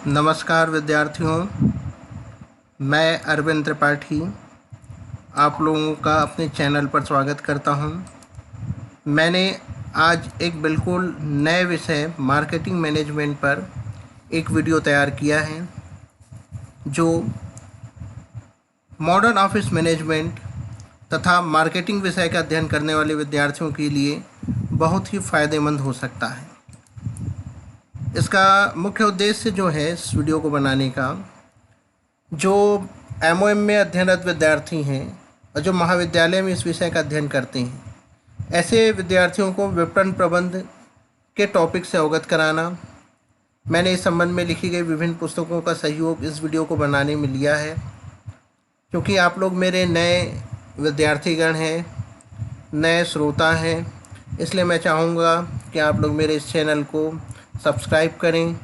नमस्कार विद्यार्थियों, मैं अरविंद त्रिपाठी आप लोगों का अपने चैनल पर स्वागत करता हूं। मैंने आज एक बिल्कुल नए विषय मार्केटिंग मैनेजमेंट पर एक वीडियो तैयार किया है जो मॉडर्न ऑफिस मैनेजमेंट तथा मार्केटिंग विषय का अध्ययन करने वाले विद्यार्थियों के लिए बहुत ही फ़ायदेमंद हो सकता है। इसका मुख्य उद्देश्य जो है इस वीडियो को बनाने का, जो एमओएम में अध्ययनरत विद्यार्थी हैं और जो महाविद्यालय में इस विषय का अध्ययन करते हैं, ऐसे विद्यार्थियों को विपणन प्रबंध के टॉपिक से अवगत कराना। मैंने इस संबंध में लिखी गई विभिन्न पुस्तकों का सहयोग इस वीडियो को बनाने में लिया है। क्योंकि आप लोग मेरे नए विद्यार्थीगण हैं, नए श्रोता हैं, इसलिए मैं चाहूँगा कि आप लोग मेरे इस चैनल को सब्सक्राइब करें।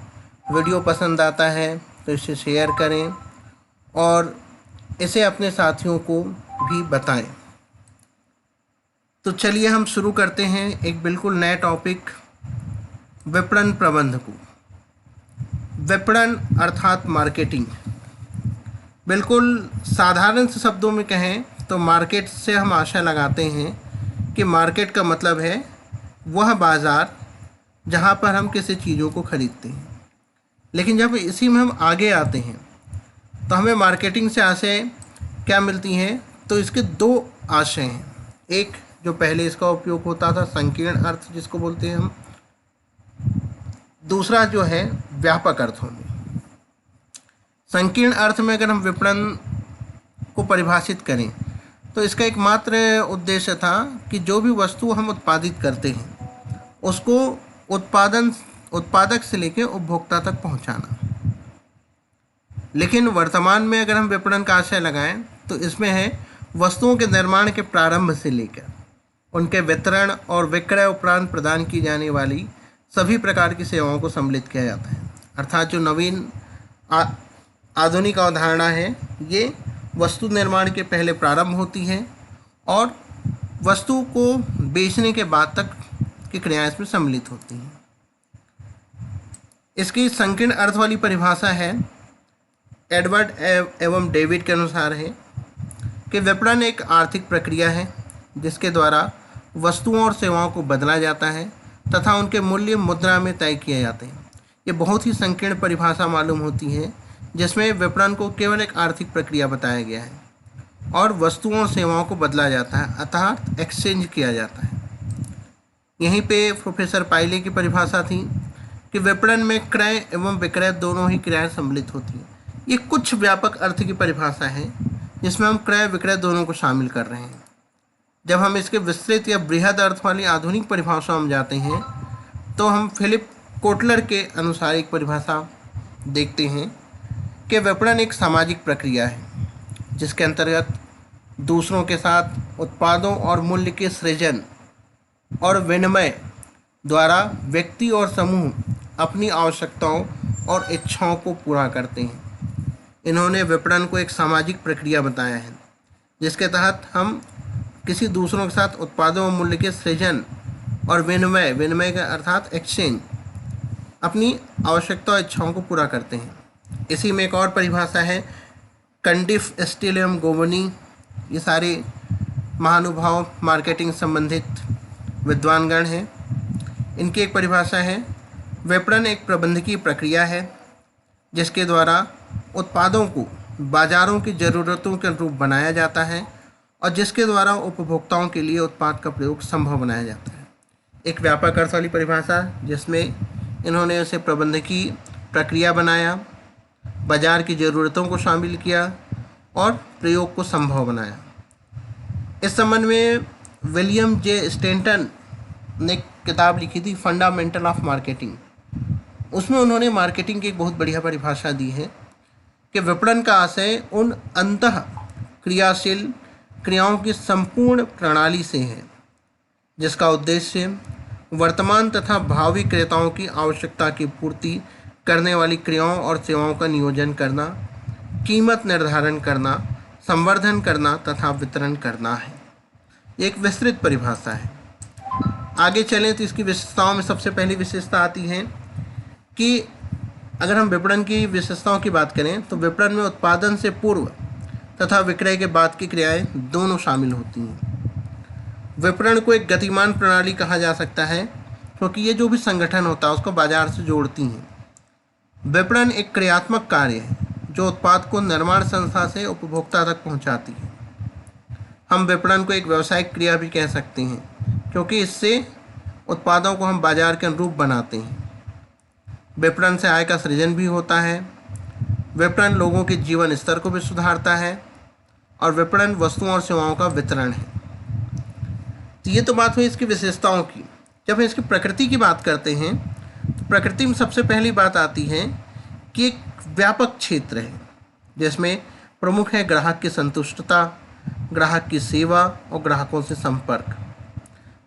वीडियो पसंद आता है तो इसे शेयर करें और इसे अपने साथियों को भी बताएं। तो चलिए हम शुरू करते हैं एक बिल्कुल नए टॉपिक, विपणन प्रबंध को। विपणन अर्थात मार्केटिंग। बिल्कुल साधारण से शब्दों में कहें तो मार्केट से हम आशा लगाते हैं कि मार्केट का मतलब है वह बाज़ार जहाँ पर हम किसी चीज़ों को खरीदते हैं। लेकिन जब इसी में हम आगे आते हैं तो हमें मार्केटिंग से आशय क्या मिलती हैं? तो इसके दो आशय हैं। एक जो पहले इसका उपयोग होता था संकीर्ण अर्थ जिसको बोलते हैं हम, दूसरा जो है व्यापक अर्थों में। संकीर्ण अर्थ में अगर हम विपणन को परिभाषित करें तो इसका एकमात्र उद्देश्य था कि जो भी वस्तु हम उत्पादित करते हैं उसको उत्पादक से लेकर उपभोक्ता तक पहुंचाना। लेकिन वर्तमान में अगर हम विपणन का आशय लगाएं तो इसमें है वस्तुओं के निर्माण के प्रारंभ से लेकर उनके वितरण और विक्रय उपरांत प्रदान की जाने वाली सभी प्रकार की सेवाओं को सम्मिलित किया जाता है। अर्थात जो नवीन आधुनिक अवधारणा है ये वस्तु निर्माण के पहले प्रारंभ होती है और वस्तु को बेचने के बाद तक की क्रियाएं इसमें सम्मिलित होती हैं। इसकी संकीर्ण अर्थ वाली परिभाषा है एडवर्ड एवं डेविड के अनुसार है कि विपणन एक आर्थिक प्रक्रिया है जिसके द्वारा वस्तुओं और सेवाओं को बदला जाता है तथा उनके मूल्य मुद्रा में तय किए जाते हैं। ये बहुत ही संकीर्ण परिभाषा मालूम होती है जिसमें विपणन को केवल एक आर्थिक प्रक्रिया बताया गया है और वस्तुओं और सेवाओं को बदला जाता है अर्थात एक्सचेंज किया जाता है। यहीं पे प्रोफेसर पाइले की परिभाषा थी कि विपणन में क्रय एवं विक्रय दोनों ही क्रियाएं सम्मिलित होती हैं। ये कुछ व्यापक अर्थ की परिभाषा है जिसमें हम क्रय विक्रय दोनों को शामिल कर रहे हैं। जब हम इसके विस्तृत या बृहद अर्थ वाली आधुनिक परिभाषा में जाते हैं तो हम फिलिप कोटलर के अनुसार एक परिभाषा देखते हैं कि विपणन एक सामाजिक प्रक्रिया है जिसके अंतर्गत दूसरों के साथ उत्पादों और मूल्य के सृजन और विनिमय द्वारा व्यक्ति और समूह अपनी आवश्यकताओं और इच्छाओं को पूरा करते हैं। इन्होंने विपणन को एक सामाजिक प्रक्रिया बताया है जिसके तहत हम किसी दूसरों के साथ उत्पादों और मूल्य के सृजन और विनिमय का अर्थात एक्सचेंज अपनी आवश्यकता और इच्छाओं को पूरा करते हैं। इसी में एक और परिभाषा है कंडिफ, स्टील एवं गोवनी। ये सारे महानुभाव मार्केटिंग संबंधित विद्वानगण हैं। इनकी एक परिभाषा है विपणन एक प्रबंधकीय प्रक्रिया है जिसके द्वारा उत्पादों को बाजारों की ज़रूरतों के अनुरूप बनाया जाता है और जिसके द्वारा उपभोक्ताओं के लिए उत्पाद का प्रयोग संभव बनाया जाता है। एक व्यापक अर्थ वाली परिभाषा जिसमें इन्होंने उसे प्रबंधकीय प्रक्रिया बनाया, बाजार की ज़रूरतों को शामिल किया और प्रयोग को संभव बनाया। इस संबंध में विलियम जे स्टेंटन ने किताब लिखी थी फंडामेंटल ऑफ मार्केटिंग। उसमें उन्होंने मार्केटिंग की एक बहुत बढ़िया परिभाषा दी है कि विपणन का आशय उन अंतः क्रियाशील क्रियाओं की संपूर्ण प्रणाली से है जिसका उद्देश्य वर्तमान तथा भावी क्रेताओं की आवश्यकता की पूर्ति करने वाली क्रियाओं और सेवाओं का नियोजन करना, कीमत निर्धारण करना, संवर्धन करना तथा वितरण करना है। एक विस्तृत परिभाषा है। आगे चलें तो इसकी विशेषताओं में सबसे पहली विशेषता आती है कि अगर हम विपणन की विशेषताओं की बात करें तो विपणन में उत्पादन से पूर्व तथा विक्रय के बाद की क्रियाएं दोनों शामिल होती हैं। विपणन को एक गतिमान प्रणाली कहा जा सकता है क्योंकि ये जो भी संगठन होता है उसको बाजार से जोड़ती हैं। विपणन एक क्रियात्मक कार्य है जो उत्पाद को निर्माण संस्था से उपभोक्ता तक पहुंचाती है। हम विपणन को एक व्यावसायिक क्रिया भी कह सकते हैं क्योंकि इससे उत्पादों को हम बाजार के अनुरूप बनाते हैं। विपणन से आय का सृजन भी होता है। विपणन लोगों के जीवन स्तर को भी सुधारता है और विपणन वस्तुओं और सेवाओं का वितरण है। तो ये तो बात हुई इसकी विशेषताओं की। जब हम इसकी प्रकृति की बात करते हैं तो प्रकृति में सबसे पहली बात आती है कि एक व्यापक क्षेत्र है जिसमें प्रमुख है ग्राहक की संतुष्टता, ग्राहक की सेवा और ग्राहकों से संपर्क।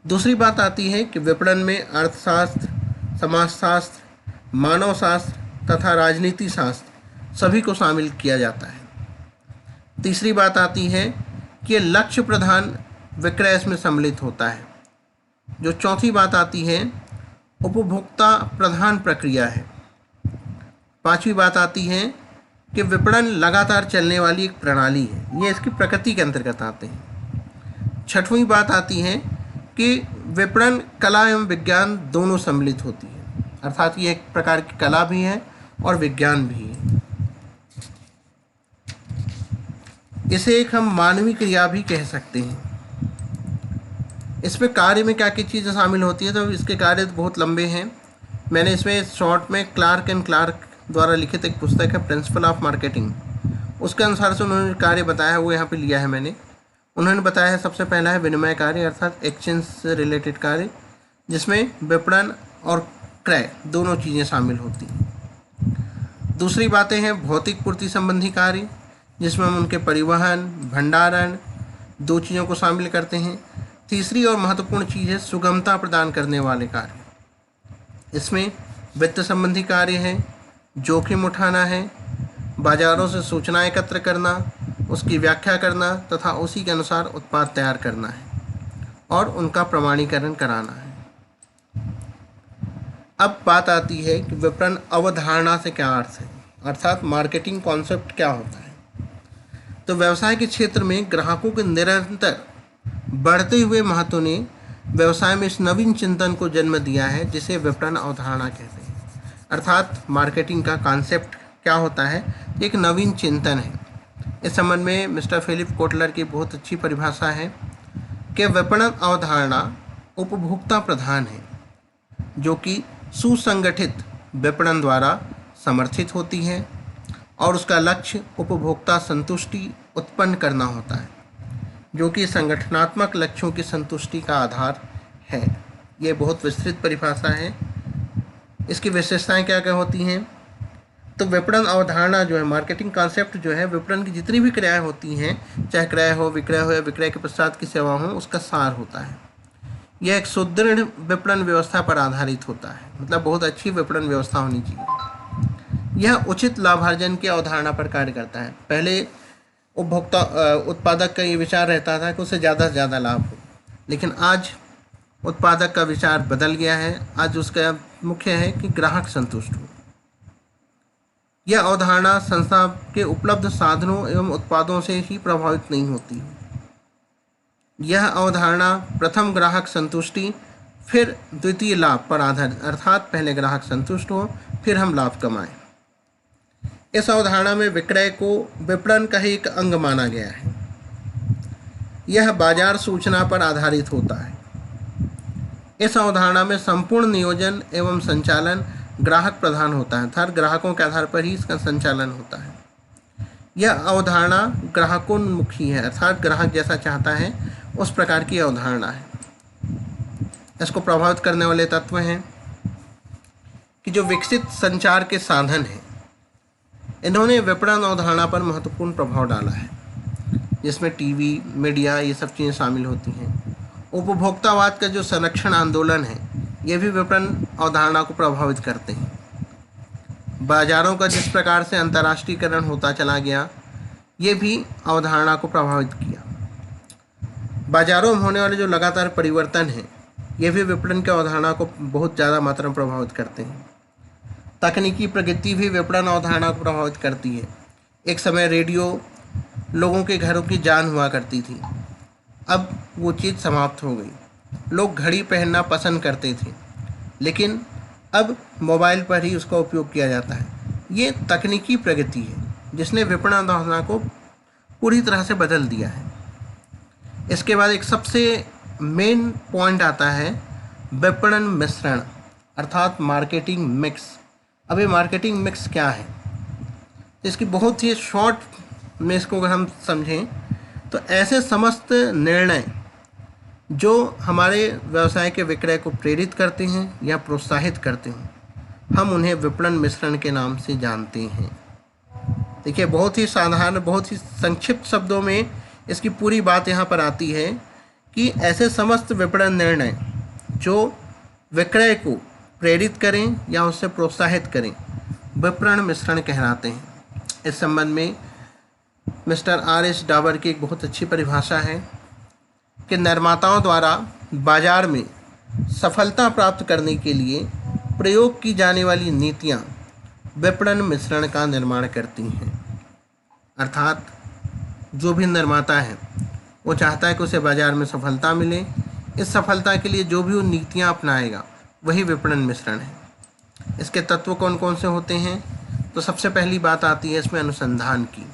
दूसरी बात आती है कि विपणन में अर्थशास्त्र, समाजशास्त्र, मानवशास्त्र तथा राजनीति शास्त्र सभी को शामिल किया जाता है। तीसरी बात आती है कि लक्ष्य प्रधान विक्रय इसमें सम्मिलित होता है। जो चौथी बात आती है उपभोक्ता प्रधान प्रक्रिया है। पांचवी बात आती है कि विपणन लगातार चलने वाली एक प्रणाली है। ये इसकी प्रकृति के अंतर्गत आते हैं। छठवीं बात आती है कि विपणन कला एवं विज्ञान दोनों सम्मिलित होती है, अर्थात ये एक प्रकार की कला भी है और विज्ञान भी है। इसे एक हम मानवीय क्रिया भी कह सकते हैं। इसमें कार्य में क्या क्या चीज़ें शामिल होती है, तो इसके कार्य बहुत लंबे हैं। मैंने इसमें शॉर्ट में क्लार्क एंड क्लार्क द्वारा लिखित एक पुस्तक है प्रिंसिपल ऑफ मार्केटिंग, उसके अनुसार से उन्होंने कार्य बताया वो यहाँ पे लिया है मैंने। उन्होंने बताया है सबसे पहला है विनिमय कार्य अर्थात एक्सचेंज से रिलेटेड कार्य, जिसमें विपणन और क्रय दोनों चीज़ें शामिल होती हैं। दूसरी बातें हैं भौतिक पूर्ति संबंधी कार्य, जिसमें हम उनके परिवहन, भंडारण दो चीज़ों को शामिल करते हैं। तीसरी और महत्वपूर्ण चीज़ है सुगमता प्रदान करने वाले कार्य। इसमें वित्त संबंधी कार्य है, जोखिम उठाना है, बाजारों से सूचना एकत्र करना, उसकी व्याख्या करना तथा उसी के अनुसार उत्पाद तैयार करना है और उनका प्रमाणीकरण कराना है। अब बात आती है कि विपणन अवधारणा से क्या अर्थ है, अर्थात मार्केटिंग कॉन्सेप्ट क्या होता है। तो व्यवसाय के क्षेत्र में ग्राहकों के निरंतर बढ़ते हुए महत्व ने व्यवसाय में इस नवीन चिंतन को जन्म दिया है जिसे विपणन अवधारणा कहते हैं। अर्थात मार्केटिंग का कॉन्सेप्ट क्या होता है, एक नवीन चिंतन है। इस संबंध में मिस्टर फिलिप कोटलर की बहुत अच्छी परिभाषा है कि विपणन अवधारणा उपभोक्ता प्रधान है जो कि सुसंगठित विपणन द्वारा समर्थित होती है और उसका लक्ष्य उपभोक्ता संतुष्टि उत्पन्न करना होता है जो कि संगठनात्मक लक्ष्यों की संतुष्टि का आधार है। ये बहुत विस्तृत परिभाषा है। इसकी विशेषताएं क्या क्या होती हैं, तो विपणन अवधारणा जो है, मार्केटिंग कॉन्सेप्ट जो है, विपणन की जितनी भी क्रियाएं होती हैं, चाहे क्रय हो, विक्रय हो या विक्रय के पश्चात की सेवा हो, उसका सार होता है। यह एक सुदृढ़ विपणन व्यवस्था पर आधारित होता है, मतलब बहुत अच्छी विपणन व्यवस्था होनी चाहिए। यह उचित लाभार्जन की अवधारणा पर कार्य करता है। पहले उपभोक्ता उत्पादक का ये विचार रहता था कि उसे ज़्यादा से ज़्यादा लाभ हो, लेकिन आज उत्पादक का विचार बदल गया है। आज उसका मुख्य है कि ग्राहक संतुष्ट हो। यह अवधारणा संस्था के उपलब्ध साधनों एवं उत्पादों से ही प्रभावित नहीं होती। यह अवधारणा प्रथम ग्राहक संतुष्टि फिर द्वितीय लाभ पर आधारित, अर्थात पहले ग्राहक संतुष्ट हो फिर हम लाभ कमाएं। इस अवधारणा में विक्रय को विपणन का ही एक अंग माना गया है। यह बाजार सूचना पर आधारित होता है। इस अवधारणा में संपूर्ण नियोजन एवं संचालन ग्राहक प्रधान होता है, अर्थात ग्राहकों के आधार पर ही इसका संचालन होता है। यह अवधारणा ग्राहकोन्मुखी है, अर्थात ग्राहक जैसा चाहता है उस प्रकार की अवधारणा है। इसको प्रभावित करने वाले तत्व हैं कि जो विकसित संचार के साधन हैं, इन्होंने विपणन अवधारणा पर महत्वपूर्ण प्रभाव डाला है, जिसमें टीवी, मीडिया ये सब चीज़ें शामिल होती हैं। उपभोक्तावाद का जो संरक्षण आंदोलन है, ये भी विपणन अवधारणा को प्रभावित करते हैं। बाजारों का जिस प्रकार से अंतर्राष्ट्रीयकरण होता चला गया, ये भी अवधारणा को प्रभावित किया। बाजारों में होने वाले जो लगातार परिवर्तन हैं, ये भी विपणन की अवधारणा को बहुत ज़्यादा मात्रा में प्रभावित करते हैं। तकनीकी प्रगति भी विपणन अवधारणा को प्रभावित करती है। एक समय रेडियो लोगों के घरों की जान हुआ करती थी, अब वो चीज़ समाप्त हो गई। लोग घड़ी पहनना पसंद करते थे, लेकिन अब मोबाइल पर ही उसका उपयोग किया जाता है। ये तकनीकी प्रगति है जिसने विपणन अवधारणा को पूरी तरह से बदल दिया है। इसके बाद एक सबसे मेन पॉइंट आता है विपणन मिश्रण, अर्थात मार्केटिंग मिक्स। अब ये मार्केटिंग मिक्स क्या है? इसकी बहुत ही शॉर्ट में इसको अगर हम समझें तो ऐसे समस्त निर्णय जो हमारे व्यवसाय के विक्रय को प्रेरित करते हैं या प्रोत्साहित करते हैं, हम उन्हें विपणन मिश्रण के नाम से जानते हैं। देखिए, बहुत ही साधारण, बहुत ही संक्षिप्त शब्दों में इसकी पूरी बात यहाँ पर आती है कि ऐसे समस्त विपणन निर्णय जो विक्रय को प्रेरित करें या उससे प्रोत्साहित करें, विपणन मिश्रण कहलाते हैं। इस संबंध में मिस्टर R.S. डाबर की एक बहुत अच्छी परिभाषा है कि निर्माताओं द्वारा बाजार में सफलता प्राप्त करने के लिए प्रयोग की जाने वाली नीतियाँ विपणन मिश्रण का निर्माण करती हैं। अर्थात जो भी निर्माता है वो चाहता है कि उसे बाजार में सफलता मिले। इस सफलता के लिए जो भी वो नीतियाँ अपनाएगा वही विपणन मिश्रण है। इसके तत्व कौन कौन से होते हैं? तो सबसे पहली बात आती है इसमें अनुसंधान की,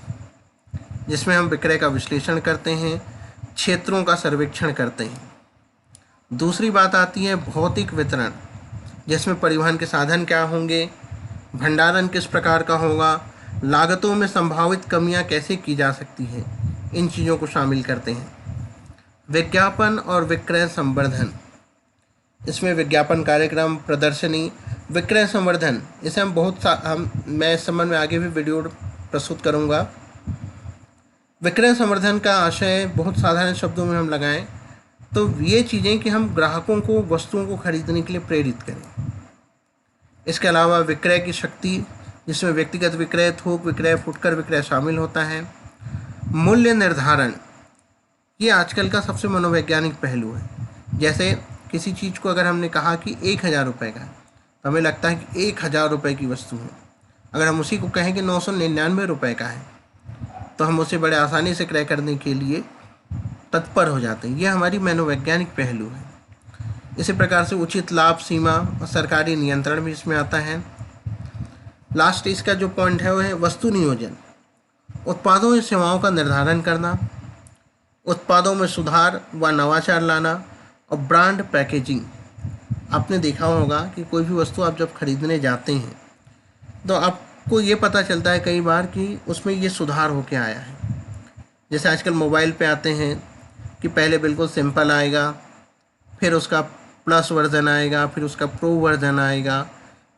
जिसमें हम विक्रय का विश्लेषण करते हैं, क्षेत्रों का सर्वेक्षण करते हैं। दूसरी बात आती है भौतिक वितरण, जिसमें परिवहन के साधन क्या होंगे, भंडारण किस प्रकार का होगा, लागतों में संभावित कमियां कैसे की जा सकती हैं, इन चीज़ों को शामिल करते हैं। विज्ञापन और विक्रय संवर्धन, इसमें विज्ञापन कार्यक्रम, प्रदर्शनी, विक्रय संवर्धन, इसे मैं इस संबंध में आगे भी वीडियो प्रस्तुत करूंगा। विक्रय संवर्धन का आशय बहुत साधारण शब्दों में हम लगाएं तो ये चीज़ें कि हम ग्राहकों को वस्तुओं को खरीदने के लिए प्रेरित करें। इसके अलावा विक्रय की शक्ति, जिसमें व्यक्तिगत विक्रय, थोक विक्रय, फुटकर विक्रय शामिल होता है। मूल्य निर्धारण, ये आजकल का सबसे मनोवैज्ञानिक पहलू है। जैसे किसी चीज़ को अगर हमने कहा कि 1000 रुपये का है, तो हमें लगता है कि 1000 रुपये की वस्तु है। अगर हम उसी को कहें कि 999 रुपये का है, तो हम उसे बड़े आसानी से क्रय करने के लिए तत्पर हो जाते हैं। ये हमारी मनोवैज्ञानिक पहलू है। इसी प्रकार से उचित लाभ सीमा और सरकारी नियंत्रण भी इसमें आता है। लास्ट इसका जो पॉइंट है वो है वस्तु नियोजन, उत्पादों या सेवाओं का निर्धारण करना, उत्पादों में सुधार व नवाचार लाना, और ब्रांड पैकेजिंग। आपने देखा होगा कि कोई भी वस्तु आप जब खरीदने जाते हैं तो आपको ये पता चलता है कई बार कि उसमें ये सुधार होके आया है। जैसे आजकल मोबाइल पे आते हैं कि पहले बिल्कुल सिंपल आएगा, फिर उसका प्लस वर्जन आएगा, फिर उसका प्रो वर्जन आएगा।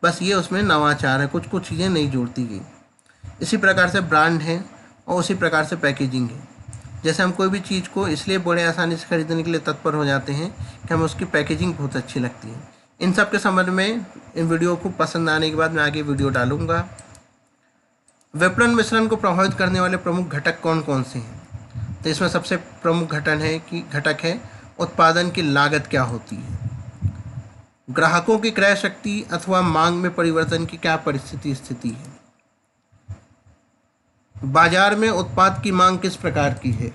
बस ये उसमें नवाचार है, कुछ कुछ चीज़ें नहीं जोड़ती गई। इसी प्रकार से ब्रांड है और उसी प्रकार से पैकेजिंग है। जैसे हम कोई भी चीज़ को इसलिए बड़े आसानी से खरीदने के लिए तत्पर हो जाते हैं कि हमें उसकी पैकेजिंग बहुत अच्छी लगती है। इन सब के संबंध में इन वीडियो को पसंद आने के बाद मैं आगे वीडियो डालूँगा। विपणन मिश्रण को प्रभावित करने वाले प्रमुख घटक कौन कौन से हैं? तो इसमें सबसे प्रमुख घटक है उत्पादन की लागत क्या होती है, ग्राहकों की क्रय शक्ति अथवा मांग में परिवर्तन की क्या स्थिति है, बाजार में उत्पाद की मांग किस प्रकार की है,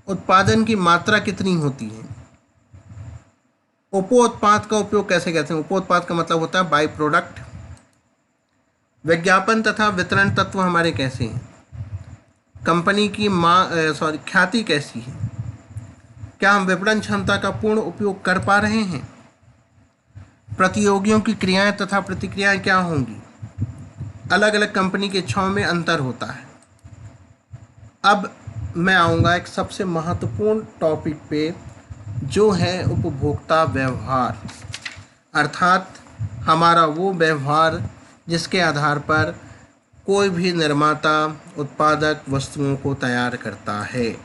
उत्पादन की मात्रा कितनी होती है, उपोत्पाद का उपयोग कैसे करते हैं। उपोत्पाद का मतलब होता है बाई प्रोडक्ट। विज्ञापन तथा वितरण तत्व हमारे कैसे हैं, कंपनी की ख्याति कैसी है, क्या हम विपणन क्षमता का पूर्ण उपयोग कर पा रहे हैं, प्रतियोगियों की क्रियाएं तथा प्रतिक्रियाएं क्या होंगी, अलग अलग कंपनी की इच्छाओं में अंतर होता है। अब मैं आऊँगा एक सबसे महत्वपूर्ण टॉपिक पे, जो है उपभोक्ता व्यवहार, अर्थात हमारा वो व्यवहार जिसके आधार पर कोई भी निर्माता, उत्पादक वस्तुओं को तैयार करता है।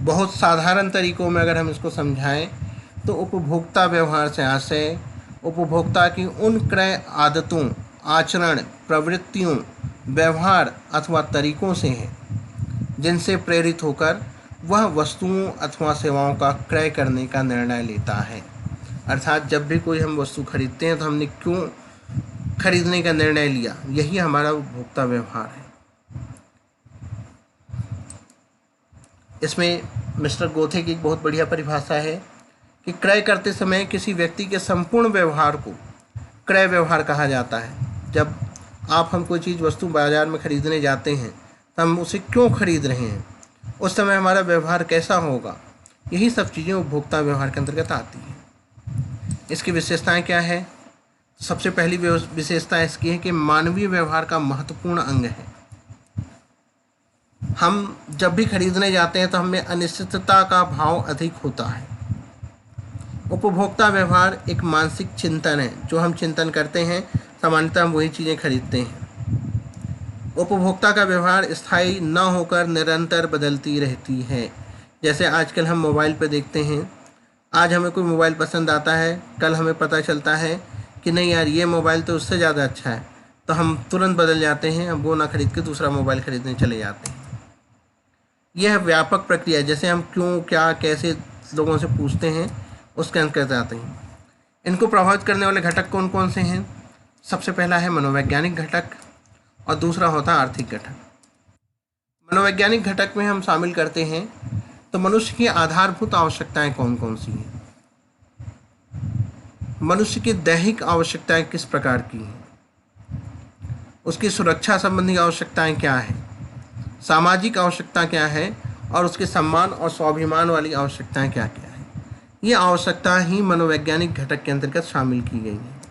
बहुत साधारण तरीकों में अगर हम इसको समझाएं तो उपभोक्ता व्यवहार से आशय उपभोक्ता की उन क्रय आदतों, आचरण, प्रवृत्तियों, व्यवहार अथवा तरीकों से है जिनसे प्रेरित होकर वह वस्तुओं अथवा सेवाओं का क्रय करने का निर्णय लेता है। अर्थात जब भी कोई हम वस्तु खरीदते हैं तो हमने क्यों खरीदने का निर्णय लिया, यही हमारा उपभोक्ता व्यवहार है। इसमें मिस्टर गोथे की एक बहुत बढ़िया परिभाषा है कि क्रय करते समय किसी व्यक्ति के संपूर्ण व्यवहार को क्रय व्यवहार कहा जाता है। जब आप हम कोई चीज़ वस्तु बाजार में खरीदने जाते हैं तो हम उसे क्यों खरीद रहे हैं, उस समय हमारा व्यवहार कैसा होगा, यही सब चीज़ें उपभोक्ता व्यवहार के अंतर्गत आती हैं। इसकी विशेषताएं क्या है? सबसे पहली विशेषता इसकी है कि मानवीय व्यवहार का महत्वपूर्ण अंग है। हम जब भी खरीदने जाते हैं तो हमें अनिश्चितता का भाव अधिक होता है। उपभोक्ता व्यवहार एक मानसिक चिंतन है, जो हम चिंतन करते हैं सामान्यतः हम वही चीज़ें खरीदते हैं। उपभोक्ता का व्यवहार स्थायी न होकर निरंतर बदलती रहती है। जैसे आजकल हम मोबाइल पर देखते हैं, आज हमें कोई मोबाइल पसंद आता है, कल हमें पता चलता है कि नहीं यार ये मोबाइल तो उससे ज़्यादा अच्छा है, तो हम तुरंत बदल जाते हैं, हम वो ना खरीद के दूसरा मोबाइल खरीदने चले जाते हैं। यह व्यापक प्रक्रिया है। जैसे हम क्यों, क्या, कैसे लोगों से पूछते हैं, उसके अंतर्गत आते हैं। इनको प्रभावित करने वाले घटक कौन कौन से हैं? सबसे पहला है मनोवैज्ञानिक घटक और दूसरा होता है आर्थिक घटक। मनोवैज्ञानिक घटक में हम शामिल करते हैं तो मनुष्य की आधारभूत आवश्यकताएं कौन कौन सी हैं, मनुष्य की दैहिक आवश्यकताएं किस प्रकार की हैं, उसकी सुरक्षा संबंधी आवश्यकताएं क्या हैं, सामाजिक आवश्यकता क्या है और उसके सम्मान और स्वाभिमान वाली आवश्यकताएं क्या क्या है। ये आवश्यकता ही मनोवैज्ञानिक घटक के अंतर्गत शामिल की गई हैं।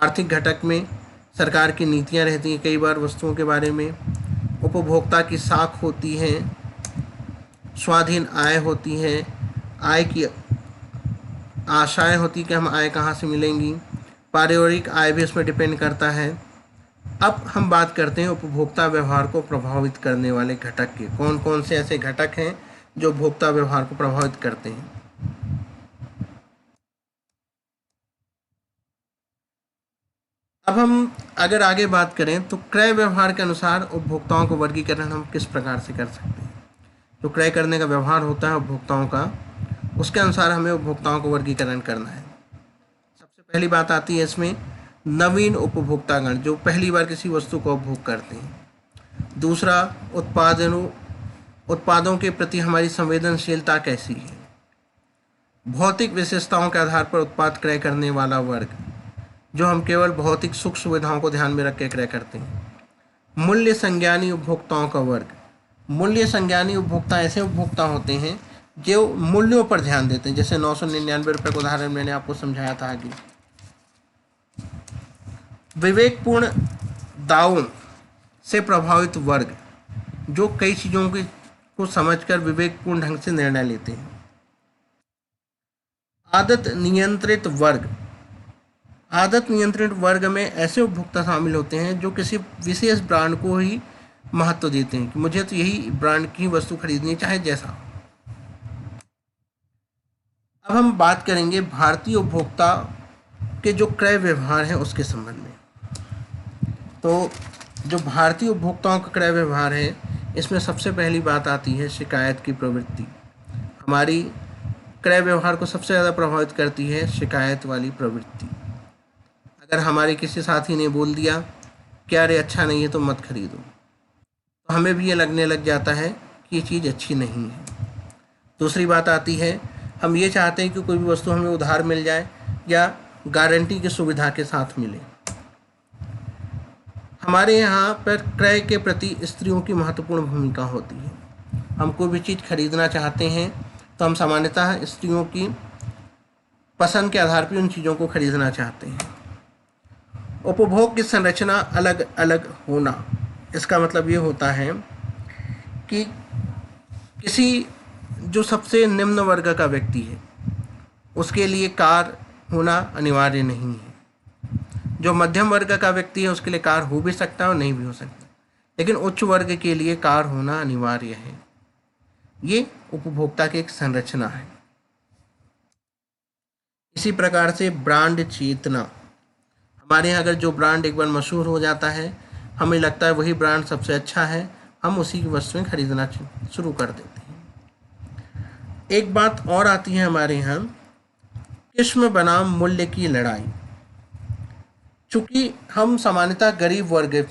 आर्थिक घटक में सरकार की नीतियां रहती हैं, कई बार वस्तुओं के बारे में उपभोक्ता की साख होती है, स्वाधीन आय होती है, आय की आशाएं होती कि हम आय कहाँ से मिलेंगी, पारिवारिक आय भी उसमें डिपेंड करता है। अब हम बात करते हैं उपभोक्ता व्यवहार को प्रभावित करने वाले घटक के। कौन कौन से ऐसे घटक हैं जो उपभोक्ता व्यवहार को प्रभावित करते हैं। अब हम अगर आगे बात करें तो क्रय व्यवहार के अनुसार उपभोक्ताओं को वर्गीकरण हम किस प्रकार से कर सकते हैं। जो क्रय करने का व्यवहार होता है उपभोक्ताओं का, उसके अनुसार हमें उपभोक्ताओं को वर्गीकरण करना है। सबसे पहली बात आती है इसमें नवीन उपभोक्तागण, जो पहली बार किसी वस्तु का उपभोग करते हैं। दूसरा, उत्पादों के प्रति हमारी संवेदनशीलता कैसी है। भौतिक विशेषताओं के आधार पर उत्पाद क्रय करने वाला वर्ग, जो हम केवल भौतिक सुख सुविधाओं को ध्यान में रख के क्रय करते हैं। मूल्य संज्ञानी उपभोक्ताओं का वर्ग, मूल्य संज्ञानी उपभोक्ता ऐसे उपभोक्ता होते हैं जो मूल्यों पर ध्यान देते हैं। जैसे 999 रुपये का उदाहरण मैंने आपको समझाया था आगे। विवेकपूर्ण दावों से प्रभावित वर्ग, जो कई चीज़ों को समझकर विवेकपूर्ण ढंग से निर्णय लेते हैं। आदत नियंत्रित वर्ग, आदत नियंत्रित वर्ग में ऐसे उपभोक्ता शामिल होते हैं जो किसी विशेष ब्रांड को ही महत्व देते हैं कि मुझे तो यही ब्रांड की वस्तु खरीदनी चाहे जैसा। अब हम बात करेंगे भारतीय उपभोक्ता के जो क्रय व्यवहार है उसके संबंध में। तो जो भारतीय उपभोक्ताओं का क्रय व्यवहार है, इसमें सबसे पहली बात आती है शिकायत की प्रवृत्ति। हमारी क्रय व्यवहार को सबसे ज़्यादा प्रभावित करती है शिकायत वाली प्रवृत्ति। अगर हमारे किसी साथी ने बोल दिया कि अरे अच्छा नहीं है तो मत खरीदो, तो हमें भी ये लगने लग जाता है कि ये चीज़ अच्छी नहीं है। दूसरी बात आती है, हम ये चाहते हैं कि कोई भी वस्तु हमें उधार मिल जाए या गारंटी की सुविधा के साथ मिले। हमारे यहाँ पर क्रय के प्रति स्त्रियों की महत्वपूर्ण भूमिका होती है। हम कोई भी चीज़ खरीदना चाहते हैं तो हम सामान्यतः स्त्रियों की पसंद के आधार पर उन चीज़ों को खरीदना चाहते हैं। उपभोग की संरचना अलग अलग होना, इसका मतलब ये होता है कि किसी जो सबसे निम्न वर्ग का व्यक्ति है उसके लिए कार होना अनिवार्य नहीं है। जो मध्यम वर्ग का व्यक्ति है उसके लिए कार हो भी सकता है और नहीं भी हो सकता, लेकिन उच्च वर्ग के लिए कार होना अनिवार्य है। ये उपभोक्ता की एक संरचना है। इसी प्रकार से ब्रांड चेतना, हमारे यहाँ अगर जो ब्रांड एक बार मशहूर हो जाता है, हमें लगता है वही ब्रांड सबसे अच्छा है, हम उसी की वस्तुएं खरीदना शुरू कर देते हैं। एक बात और आती है हमारे यहाँ, किस्म बनाम मूल्य की लड़ाई। चूँकि हम सामान्यतः गरीब वर्ग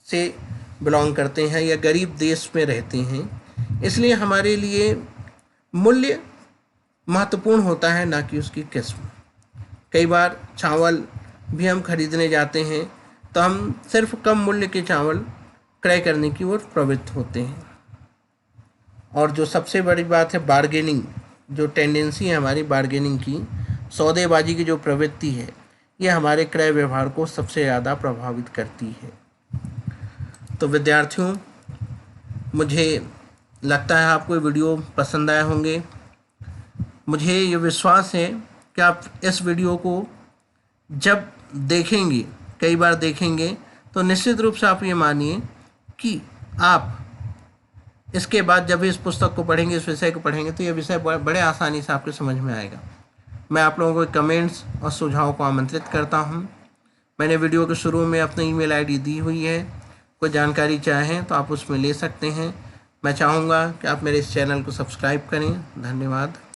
से बिलोंग करते हैं या गरीब देश में रहते हैं, इसलिए हमारे लिए मूल्य महत्वपूर्ण होता है, ना कि उसकी किस्म। कई बार चावल भी हम खरीदने जाते हैं तो हम सिर्फ कम मूल्य के चावल क्रय करने की ओर प्रवृत्त होते हैं। और जो सबसे बड़ी बात है बार्गेनिंग, जो टेंडेंसी है हमारी बार्गेनिंग की, सौदेबाजी की जो प्रवृत्ति है, ये हमारे क्रय व्यवहार को सबसे ज़्यादा प्रभावित करती है। तो विद्यार्थियों, मुझे लगता है आपको ये वीडियो पसंद आए होंगे। मुझे ये विश्वास है कि आप इस वीडियो को जब देखेंगे, कई बार देखेंगे, तो निश्चित रूप से आप ये मानिए कि आप इसके बाद जब भी इस पुस्तक को पढ़ेंगे, इस विषय को पढ़ेंगे, तो ये विषय बड़े आसानी से आपके समझ में आएगा। मैं आप लोगों को कमेंट्स और सुझाव को आमंत्रित करता हूँ। मैंने वीडियो के शुरू में अपनी ईमेल आईडी दी हुई है, कोई जानकारी चाहें तो आप उसमें ले सकते हैं। मैं चाहूँगा कि आप मेरे इस चैनल को सब्सक्राइब करें। धन्यवाद।